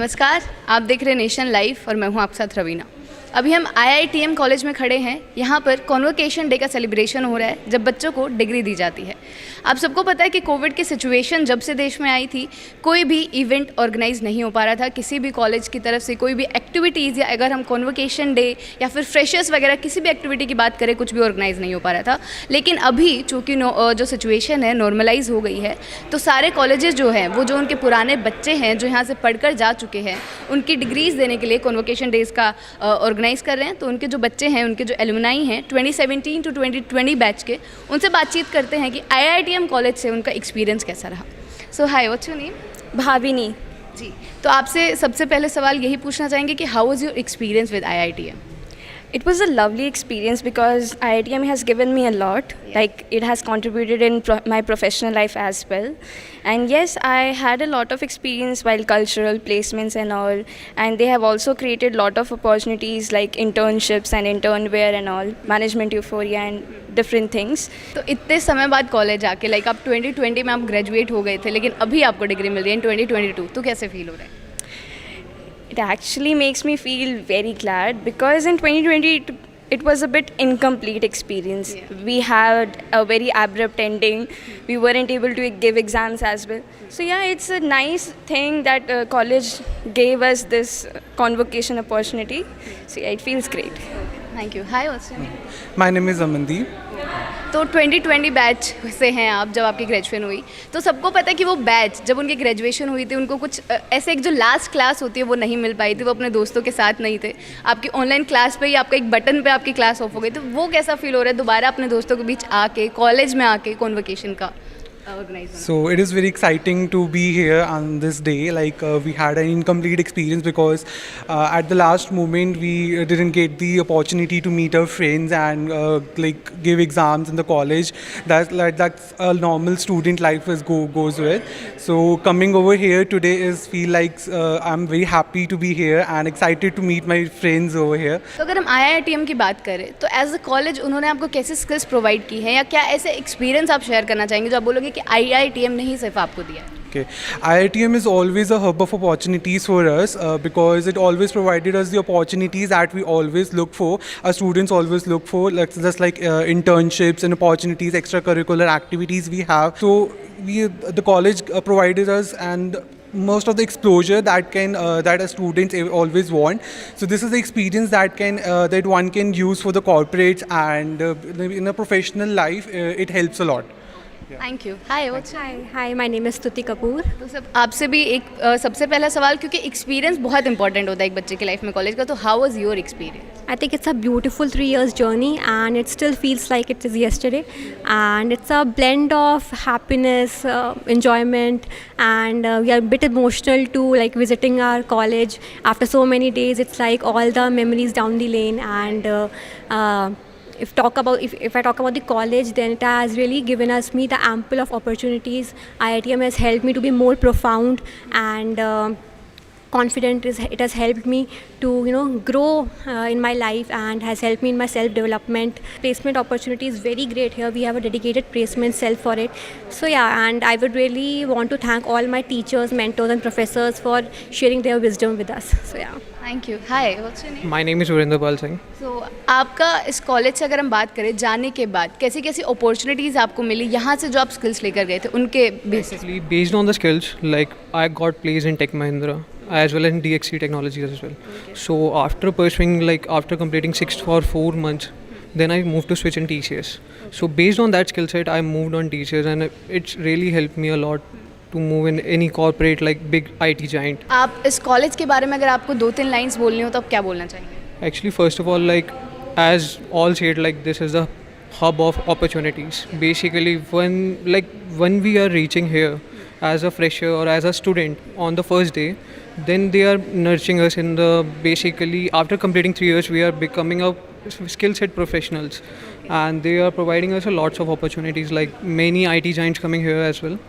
नमस्कार, आप देख रहे हैं नेशन लाइव और मैं हूं आपके साथ रवीना। अभी हम IITM कॉलेज में खड़े हैं। यहाँ पर कॉन्वोकेशन डे का सेलिब्रेशन हो रहा है जब बच्चों को डिग्री दी जाती है। आप सबको पता है कि कोविड की सिचुएशन जब से देश में आई थी, कोई भी इवेंट ऑर्गेनाइज नहीं हो पा रहा था किसी भी कॉलेज की तरफ से। कोई भी एक्टिविटीज़ या अगर हम कॉन्वोकेशन डे या फिर फ्रेशर्स वगैरह किसी भी एक्टिविटी की बात करें, कुछ भी ऑर्गेनाइज नहीं हो पा रहा था। लेकिन अभी चूँकि जो सिचुएशन है नॉर्मलाइज हो गई है, तो सारे कॉलेजेस जो हैं वो जो उनके पुराने बच्चे हैं जो यहाँ से पढ़कर जा चुके हैं, उनकी डिग्रीज़ देने के लिए कॉन्वोकेशन डेज़ का ऑर्गेनाइज कर रहे हैं। तो उनके जो बच्चे हैं, उनके जो एलुमनाई हैं 2017 to 2020 बैच के, उनसे बातचीत करते हैं कि IITM कॉलेज से उनका एक्सपीरियंस कैसा रहा। सो हाय, व्हाट्स योर नेम? भाविनी। जी, तो आपसे सबसे पहले सवाल यही पूछना चाहेंगे कि how was your experience with IITM? It was a lovely experience because IITM has given me a lot. Like it has contributed in my professional life as well. And yes, I had a lot of experience while cultural placements and all. And they have also created lot of opportunities like internships and internwear and all, management euphoria and different things. तो इतने समय बाद college आके, like आप 2020 में आप graduate हो गए थे, लेकिन अभी आपको डिग्री मिल रही है इन 2022, तो कैसे फील हो रहा है? It actually makes me feel very glad because in 2020 it was a bit incomplete experience. Yeah. We had a very abrupt ending. We weren't able to give exams as well. So yeah, it's a nice thing that college gave us this convocation opportunity. So yeah, it feels great. Thank you. Hi, what's your name? My name is Amandeep. तो 2020 batch से हैं आप जब आपकी graduation हुई, तो सबको पता है कि वो बैच जब उनकी ग्रेजुएशन हुई थी, उनको कुछ ऐसे एक जो लास्ट क्लास होती है वो नहीं मिल पाई थी, वो अपने दोस्तों के साथ नहीं थे। आपकी ऑनलाइन क्लास पे ही आपका एक बटन पे आपकी क्लास ऑफ हो गई, तो वो कैसा फील हो रहा है दोबारा अपने दोस्तों के बीच आके, कॉलेज में आके कॉन्वोकेशन का organize? So it is very exciting to be here on this day. Like we had an incomplete experience because at the last moment we didn't get the opportunity to meet our friends and like give exams in the college. That's a normal student life goes with. So coming over here today is feel like I'm very happy to be here and excited to meet my friends over here. तो अगर हम IITM की बात करें तो as a college उन्होंने आपको कैसे स्किल्स प्रोवाइड की हैं, या क्या ऐसे एक्सपीरियंस आप शेयर करना चाहेंगे जो आप बोलोगे कि IITM ने ही सिर्फ आपको दिया है? Okay, IITM is always a hub of opportunities for us because it always provided us the opportunities that we always look for. Our students always look for, like just like internships and opportunities, extracurricular activities we have. So the college provided us and most of the exposure that that a students always want. So this is the experience that one can use for the corporates and in a professional life. It helps a lot. Thank you. Hi, what's? Hi, my name is Stuti Kapoor. तो सब आपसे भी एक सबसे पहला सवाल, क्योंकि experience बहुत इंपॉर्टेंट होता है एक बच्चे की लाइफ में कॉलेज का, तो how was your experience? I think it's a beautiful 3 years journey and it still feels like it is yesterday, and it's a blend of happiness, enjoyment, and we are a bit emotional too, like visiting our college after so many days. It's like all the memories down the lane, and if I talk about the college, then it has really given me the ample of opportunities. IITM has helped me to be more profound and confident. It has helped me to grow in my life and has helped me in my self development. Placement opportunity is very great here. We have a dedicated placement cell for it. So yeah, and I would really want to thank all my teachers, mentors and professors for sharing their wisdom with us. So yeah. Thank you. Hi, what's your name? My name is Virendra Singh. सो आपका इस college से अगर हम बात करें, जाने के बाद कैसी कैसी अपॉर्चुनिटीज़ आपको मिली यहाँ से जो आप स्किल्स लेकर गए थे उनके basis? Actually, based on the skills, like I got placed in Tech Mahindra as well as in DXC Technologies as well. So after completing 6 or 4 months, then I moved to switch in TCS. So based on that skill set, I moved on TCS, and it's really helped me a lot to move in any corporate like big IT giant. आप इस college के बारे में अगर आपको 2-3 lines बोलनी हो तो आप क्या बोलना चाहेंगे? Actually, first of all, like as all said, like this is the hub of opportunities. Basically, when we are reaching here as a fresher or as a student on the first day, then they are nurturing us in the basically after completing 3 years we are becoming a skill set professionals, and they are providing us a lots of opportunities like many IT giants coming here as well,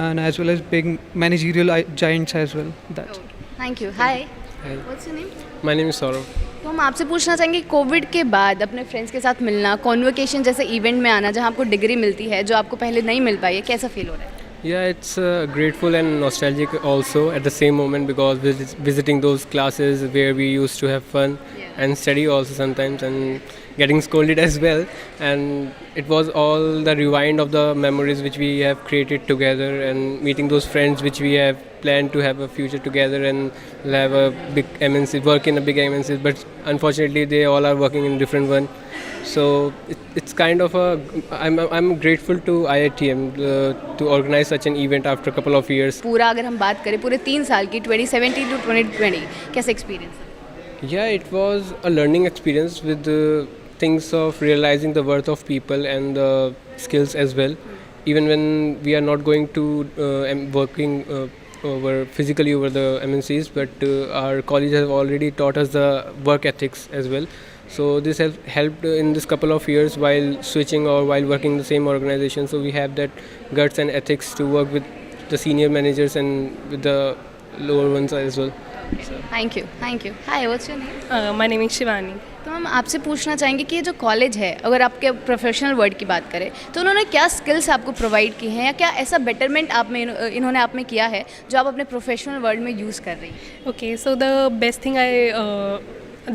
and as well as big managerial giants as well. That's thank you. Hi, what's your name? My name is Saurav. तो हम आपसे पूछना चाहेंगे, Covid के बाद अपने friends के साथ मिलना, कॉन्वोकेशन जैसे इवेंट में आना जहाँ आपको डिग्री मिलती है जो आपको पहले नहीं मिल पाई है, कैसा फील हो रहा है? Yeah, it's grateful and nostalgic also at the same moment, because visiting those classes where we used to have fun and study also sometimes, and getting scolded as well. And it was all the rewind of the memories which we have created together, and meeting those friends which we have planned to have a future together, and we'll have a big MNC, work in a big MNC, but unfortunately they all are working in different one. So it's kind of a, I'm grateful to IITM to organize such an event after a couple of years. पूरा अगर हम बात करें पूरे 3 साल की 2017 to 2020 कैसा experience है? Yeah, it was a learning experience with things of realizing the worth of people and the skills as well. Even when we are not going to working physically over the MNCs, but our college has already taught us the work ethics as well. So this has helped in this couple of years while switching or while working in the same organization. So we have that guts and ethics to work with the senior managers and with the lower ones as well. Thank you, thank you. Hi, what's your name? My name is Shivani. तो हम आपसे पूछना चाहेंगे कि ये जो college है, अगर आपके प्रोफेशनल वर्ल्ड की बात करें तो उन्होंने क्या स्किल्स आपको प्रोवाइड की हैं, या क्या ऐसा बेटरमेंट आप में इन्होंने आप में किया है जो आप अपने प्रोफेशनल वर्ल्ड में यूज़ कर रही हैं? Okay, so the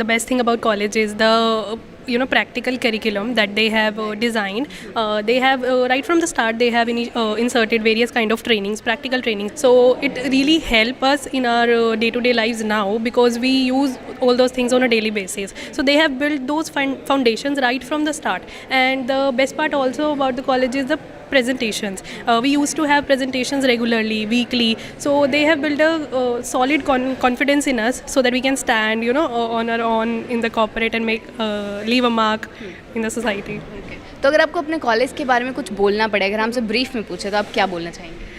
best thing about college is the practical curriculum that they have designed. They have right from the start they have inserted various kind of trainings, practical trainings. So it really help us in our day-to-day lives now, because we use all those things on a daily basis. So they have built those foundations right from the start. And the best part also about the college is the presentations. We used to have presentations regularly, weekly. So they have built a solid confidence in us, so that we can stand, on our own in the corporate and leave a mark in the society. तो अगर आपको अपने college के बारे में कुछ बोलना पड़े, अगर हमसे ब्रीफ में पूछे तो आप क्या बोलना चाहेंगे?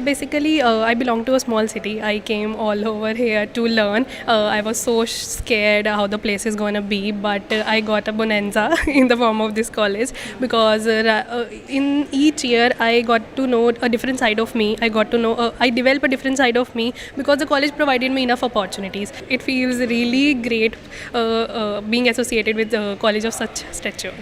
Basically, I belong to a small city. I came all over here to learn. I was so scared how the place is going to be, but I got a bonanza in the form of this college, because in each year I got to know a different side of me. I developed a different side of me, because the college provided me enough opportunities. It feels really great being associated with a college of such stature.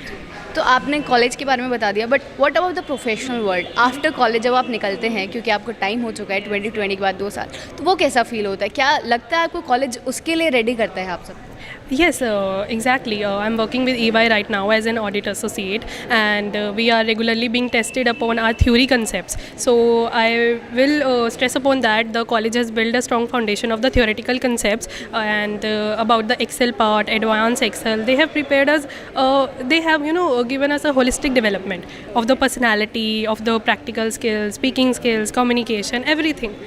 तो आपने college के बारे में बता दिया, but what about the professional world after college? जब आप निकलते हैं, क्योंकि आपको टाइम हो चुका है 2020 के बाद 2 साल, तो वो कैसा फील होता है? क्या लगता है आपको कॉलेज उसके लिए रेडी करता है आप सबको? Yes, exactly. I'm working with EY right now as an audit associate, and we are regularly being tested upon our theory concepts. So I will stress upon that the college has built a strong foundation of the theoretical concepts, and about the Excel part, advanced Excel. They have prepared us. They have given us a holistic development of the personality, of the practical skills, speaking skills, communication, everything.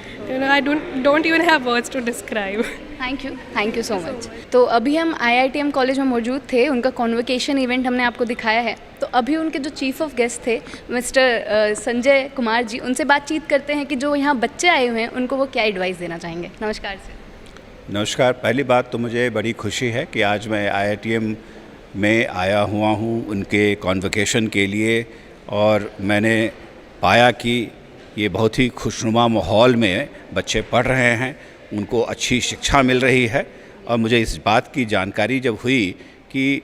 I don't even have words to describe. Thank you so much. तो अभी हम IITM college में मौजूद थे, उनका convocation event हमने आपको दिखाया है. तो अभी उनके जो चीफ ऑफ गेस्ट थे मिस्टर संजय कुमार जी, उनसे बातचीत करते हैं कि जो यहाँ बच्चे आए हुए हैं उनको वो क्या एडवाइस देना चाहेंगे. नमस्कार सर. नमस्कार. पहली बात तो मुझे बड़ी खुशी है कि आज मैं IITM में आया हुआ हूँ उनके कॉन्वोकेशन के लिए, और मैंने पाया कि ये बहुत ही खुशनुमा माहौल में बच्चे पढ़ रहे हैं, उनको अच्छी शिक्षा मिल रही है. और मुझे इस बात की जानकारी जब हुई कि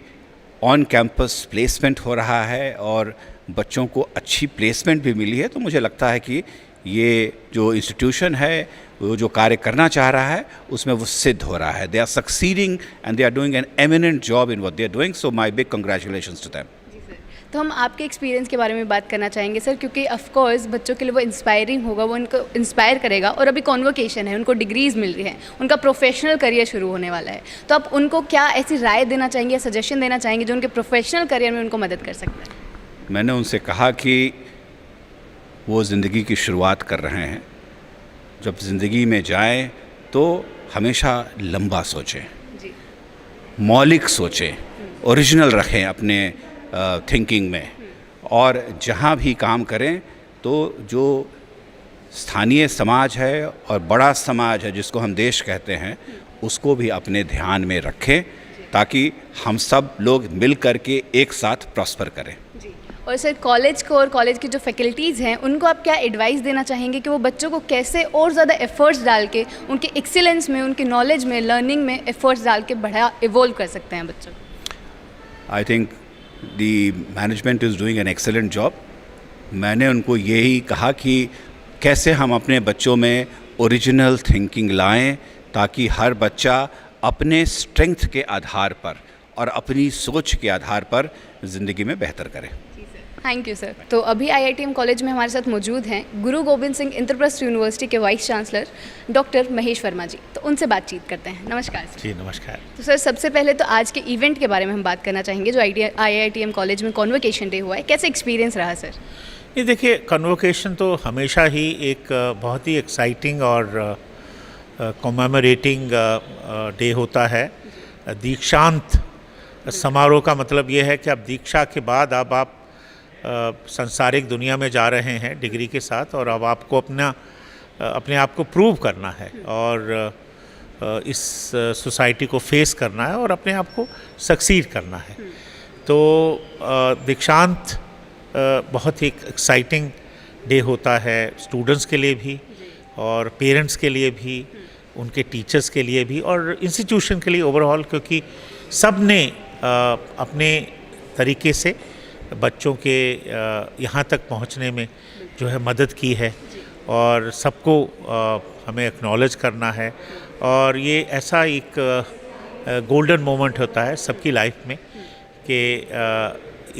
ऑन कैंपस प्लेसमेंट हो रहा है और बच्चों को अच्छी प्लेसमेंट भी मिली है, तो मुझे लगता है कि ये जो इंस्टीट्यूशन है वो जो कार्य करना चाह रहा है उसमें वो सिद्ध हो रहा है. They are succeeding and they are doing an eminent job in what they are doing. So my big congratulations to them. तो हम आपके एक्सपीरियंस के बारे में बात करना चाहेंगे सर, क्योंकि ऑफ कोर्स बच्चों के लिए वो इंस्पायरिंग होगा, वो उनको इंस्पायर करेगा. और अभी कॉन्वोकेशन है, उनको डिग्रीज़ मिल रही हैं, उनका प्रोफेशनल करियर शुरू होने वाला है. तो आप उनको क्या ऐसी राय देना चाहेंगे या सजेशन देना चाहेंगे जो उनके प्रोफेशनल करियर में उनको मदद कर सकता है? मैंने उनसे कहा कि वो ज़िंदगी की शुरुआत कर रहे हैं. जब ज़िंदगी में जाएं तो हमेशा लंबा सोचें, मौलिक सोचें, ओरिजिनल रखें अपने थिंकिंग में, और जहाँ भी काम करें तो जो स्थानीय समाज है और बड़ा समाज है जिसको हम देश कहते हैं उसको भी अपने ध्यान में रखें, ताकि हम सब लोग मिल कर के एक साथ प्रॉस्पर करें. और सर कॉलेज को और कॉलेज की जो फैकल्टीज़ हैं उनको आप क्या एडवाइस देना चाहेंगे कि वो बच्चों को कैसे और ज़्यादा एफर्ट्स डाल के उनके एक्सीलेंस में, उनके नॉलेज में, लर्निंग में एफर्ट्स डाल के बढ़ा इवोल्व कर सकते हैं बच्चों? I think the management is doing an excellent job. मैंने उनको यही कहा कि कैसे हम अपने बच्चों में ओरिजिनल थिंकिंग लाएं ताकि हर बच्चा अपने स्ट्रेंथ के आधार पर और अपनी सोच के आधार पर ज़िंदगी में बेहतर करे। Thank you sir. तो अभी IITM कॉलेज में हमारे साथ मौजूद हैं गुरु गोबिंद सिंह इंद्रप्रस्थ यूनिवर्सिटी के vice chancellor doctor Mahesh Verma ji. तो उनसे बातचीत करते हैं। नमस्कार सर। जी नमस्कार। तो सर सबसे पहले तो आज के इवेंट के बारे में हम बात करना चाहेंगे जो IITM कॉलेज में कॉन्वोकेशन डे हुआ है, कैसे एक्सपीरियंस रहा सर? ये देखिए, कन्वोकेशन तो हमेशा ही एक बहुत ही एक्साइटिंग और कॉमेमोरेटिंग डे होता है। दीक्षांत समारोह का मतलब ये है कि अब दीक्षा के बाद अब आप सांसारिक दुनिया में जा रहे हैं डिग्री के साथ, और अब आपको अपने आप को प्रूव करना है और इस सोसाइटी को फेस करना है और अपने आप को सक्सीड करना है। तो दीक्षांत बहुत ही एक्साइटिंग डे होता है स्टूडेंट्स के लिए भी और पेरेंट्स के लिए भी, उनके टीचर्स के लिए भी और इंस्टीट्यूशन के लिए ओवरऑल, क्योंकि सब ने अपने तरीके से बच्चों के यहाँ तक पहुँचने में जो है मदद की है और सबको हमें एक्नॉलेज करना है। और ये ऐसा एक गोल्डन मोमेंट होता है सबकी लाइफ में कि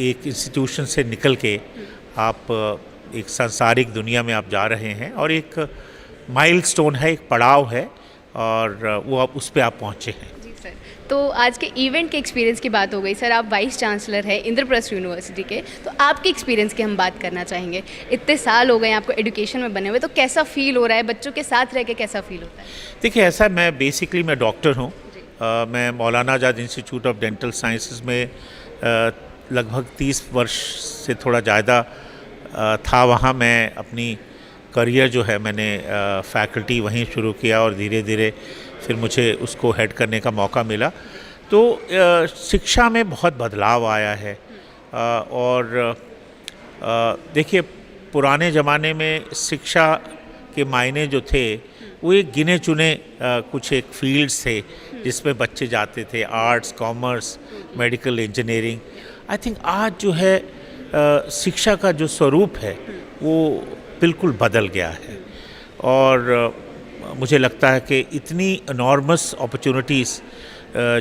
एक इंस्टीट्यूशन से निकल के आप एक सांसारिक दुनिया में आप जा रहे हैं और एक माइलस्टोन है, एक पड़ाव है और वो आप उस पे आप पहुँचे हैं। जी सर। तो आज के इवेंट के एक्सपीरियंस की बात हो गई सर, आप वाइस चांसलर हैं इंद्रप्रस्थ यूनिवर्सिटी के, तो आपके एक्सपीरियंस की हम बात करना चाहेंगे। इतने साल हो गए हैं आपको एजुकेशन में बने हुए, तो कैसा फील हो रहा है, बच्चों के साथ रह के कैसा फील होता है? देखिए, ऐसा मैं डॉक्टर हूँ। मैं मौलाना आज़ाद इंस्टीट्यूट ऑफ डेंटल साइंसेज में लगभग 30 वर्ष से थोड़ा ज़्यादा था। वहाँ मैं अपनी करियर जो है मैंने फैकल्टी वहीं शुरू किया और धीरे धीरे फिर मुझे उसको हेड करने का मौका मिला। तो शिक्षा में बहुत बदलाव आया है और देखिए, पुराने ज़माने में शिक्षा के मायने जो थे वो एक गिने चुने कुछ एक फील्ड्स थे जिसमें बच्चे जाते थे, arts, commerce, medical, engineering. I think आज जो है शिक्षा का जो स्वरूप है वो बिल्कुल बदल गया है और मुझे लगता है कि इतनी इनॉर्मस अपॉर्चुनिटीज़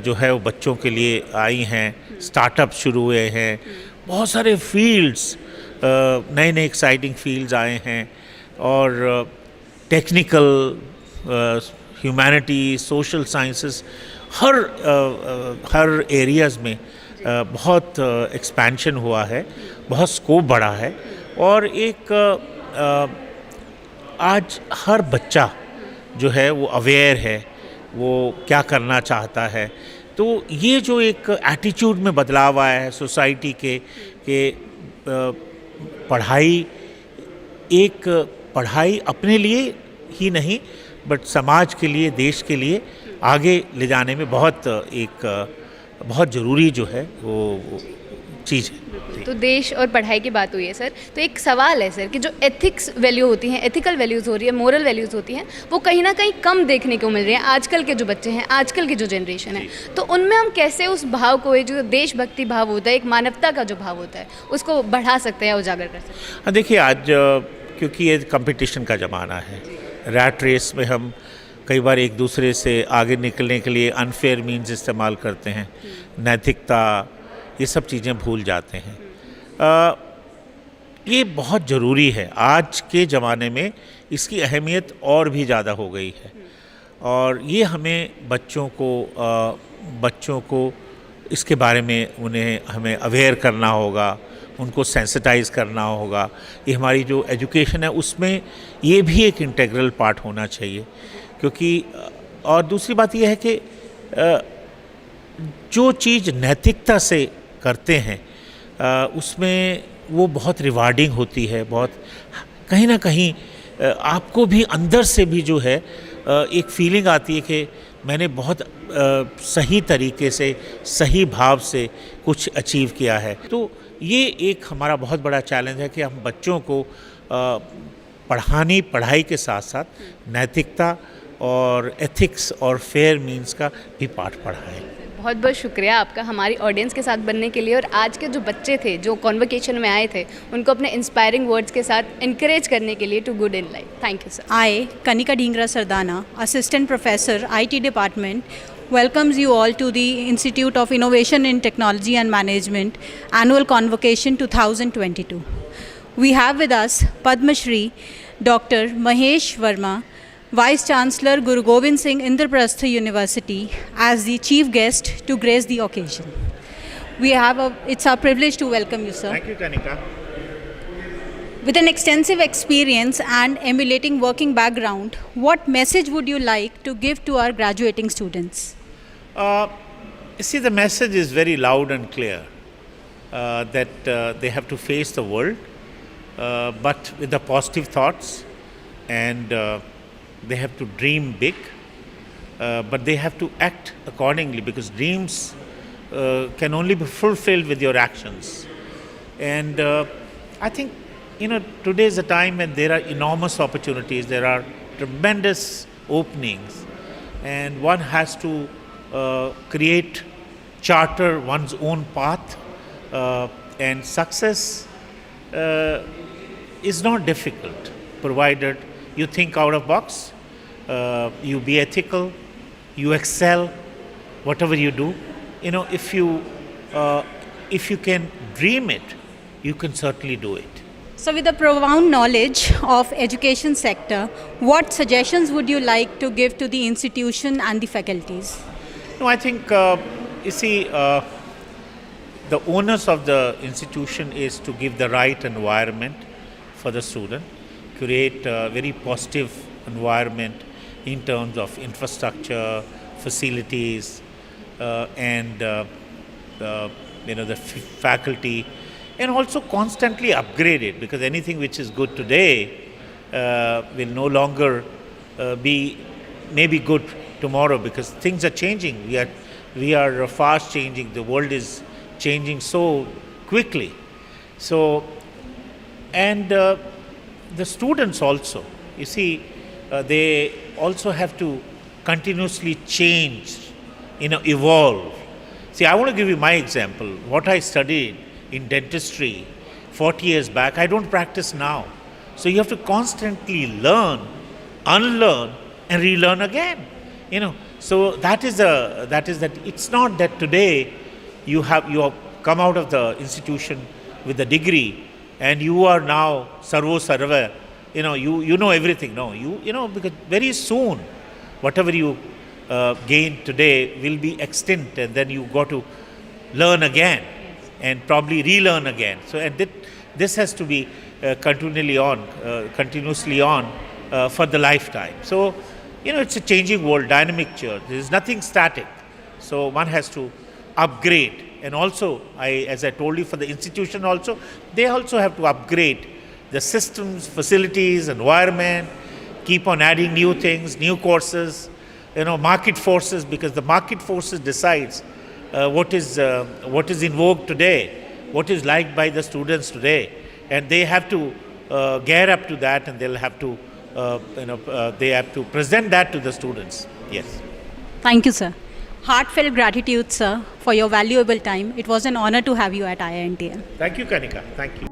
जो है वो बच्चों के लिए आई हैं। स्टार्टअप शुरू हुए हैं, बहुत सारे फील्ड्स, नए नए एक्साइटिंग फील्ड्स आए हैं और टेक्निकल, ह्यूमैनिटी, सोशल साइंसेस, हर एरियाज़ में बहुत एक्सपेंशन हुआ है, बहुत स्कोप बढ़ा है और एक आज हर बच्चा जो है वो अवेयर है, वो क्या करना चाहता है। तो ये जो एक एटीट्यूड में बदलाव आया है सोसाइटी के पढ़ाई अपने लिए ही नहीं बट समाज के लिए, देश के लिए आगे ले जाने में बहुत ज़रूरी जो है वो चीज़ है। तो देश और पढ़ाई की बात हुई है सर, तो एक सवाल है सर कि जो एथिक्स वैल्यू होती हैं, एथिकल वैल्यूज़ हो रही है, मोरल वैल्यूज़ होती हैं, वो कहीं ना कहीं कम देखने को मिल रही हैं आजकल के जो बच्चे हैं, आजकल की जो जनरेशन है। तो उनमें हम कैसे उस भाव को, जो देशभक्ति भाव होता है, एक मानवता का जो भाव होता है, उसको बढ़ा सकते हैं या उजागर कर सकते हैं? देखिए, आज क्योंकि ये कंपटीशन का ज़माना है, रैट रेस में हम कई बार एक दूसरे से आगे निकलने के लिए अनफेयर मीन्स इस्तेमाल करते हैं, नैतिकता, ये सब चीज़ें भूल जाते हैं। ये बहुत ज़रूरी है। आज के ज़माने में इसकी अहमियत और भी ज़्यादा हो गई है और ये हमें बच्चों को इसके बारे में हमें अवेयर करना होगा, उनको सेंसिटाइज़ करना होगा। ये हमारी जो एजुकेशन है उसमें ये भी एक इंटीग्रल पार्ट होना चाहिए, क्योंकि और दूसरी बात ये है कि जो चीज़ नैतिकता से करते हैं उसमें वो बहुत रिवार्डिंग होती है, बहुत कहीं ना कहीं आपको भी अंदर से भी जो है एक फीलिंग आती है कि मैंने बहुत सही तरीके से, सही भाव से कुछ अचीव किया है। तो ये एक हमारा बहुत बड़ा चैलेंज है कि हम बच्चों को पढ़ाई के साथ साथ नैतिकता और एथिक्स और फेयर मीन्स का भी पाठ पढ़ाएं। बहुत बहुत शुक्रिया आपका हमारी ऑडियंस के साथ बनने के लिए और आज के जो बच्चे थे जो कॉन्वोकेशन में आए थे उनको अपने इंस्पायरिंग वर्ड्स के साथ इनकरेज करने के लिए to good in life. Thank you sir. I, Kanika Dhingra Sardana, Assistant Professor, IT Department, welcomes you all to the Institute of Innovation in Technology and Management Annual Convocation 2022. We have with us Padma Shri Dr. Mahesh Verma, Vice Chancellor Guru Gobind Singh Indraprastha University, as the chief guest to grace the occasion. It's our privilege to welcome you, sir. Thank you, Kanika. With an extensive experience and emulating working background, what message would you like to give to our graduating students? You see, the message is very loud and clear that they have to face the world, but with the positive thoughts, and they have to dream big, but they have to act accordingly, because dreams can only be fulfilled with your actions. And I think, today is a time when there are enormous opportunities, there are tremendous openings, and one has to charter one's own path, and success is not difficult, provided you think out of box, you be ethical, you excel, whatever you do. If you can dream it, you can certainly do it. So with the profound knowledge of education sector, what suggestions would you like to give to the institution and the faculties? No, I think, the onus of the institution is to give the right environment for the student, create a very positive environment in terms of infrastructure, facilities, and the faculty, and also constantly upgrade it, because anything which is good today will no longer be maybe good tomorrow, because things are changing. We are fast changing. The world is changing so quickly. So, and the students also, they also have to continuously change, evolve. See, I want to give you my example. What I studied in dentistry 40 years back, I don't practice now. So you have to constantly learn, unlearn, and relearn again. So that is that. It's not that today you have come out of the institution with a degree and you are now sarvo sarva. You know everything. No, because very soon whatever you gain today will be extinct, and then you got to learn again and probably relearn again. So, and this has to be continuously on for the lifetime. So, it's a changing world, dynamic change. There is nothing static. So one has to upgrade. And also, as I told you, for the institution also, they also have to upgrade the systems, facilities, environment, keep on adding new things, new courses, market forces, because the market forces decides what is in vogue today, what is liked by the students today, and they have to gear up to that, and they'll have to they have to present that to the students. Yes. Thank you, sir. Heartfelt gratitude, sir, for your valuable time. It was an honor to have you at IINTM. Thank you, Kanika. Thank you.